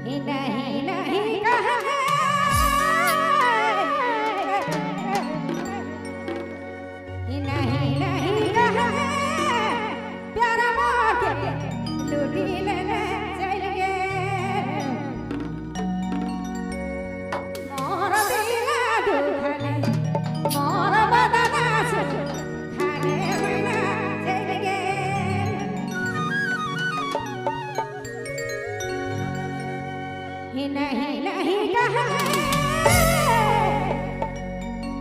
नहीं नहीं कहा नहीं नहीं कहा प्यारा मोके लूटी लेने चाहिए मोर दिला दुखने मोर बदना सुख खाने बिना चाहिए नहीं नहीं कहा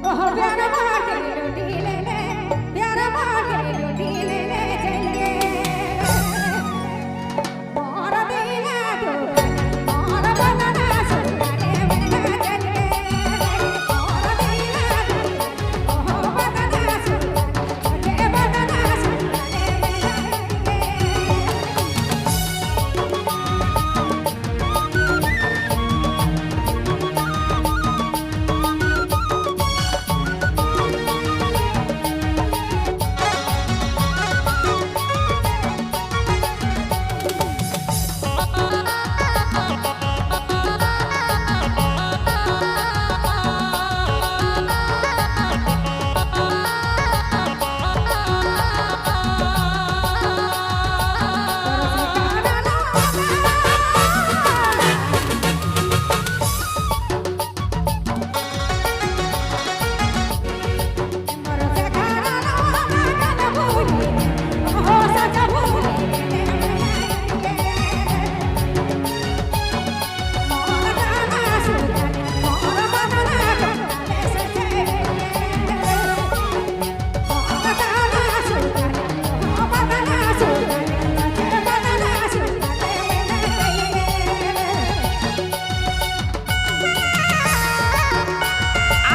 ओह प्यारा मोके लूटी लेने प्यारा मोके लूटी लेने चाहिए मोर दिला दुखने मोर बदना सुख खाने बिना चाहिए मोर दिला दुखने ओह बदना सुख खाने बदना सुख खाने बिना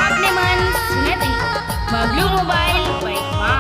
आपने मन सुने थे बबलू मोबाइल पैसा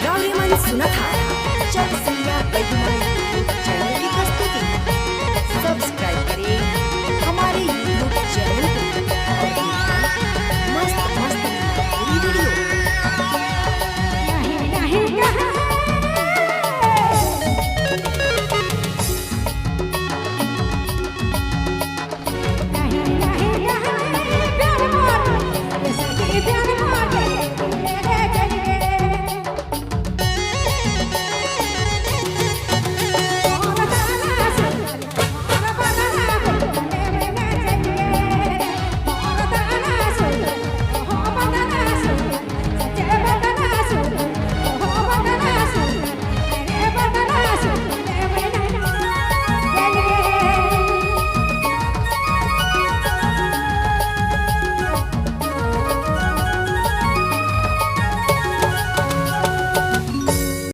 Rollyman Sunatara, Chelsea, Baby,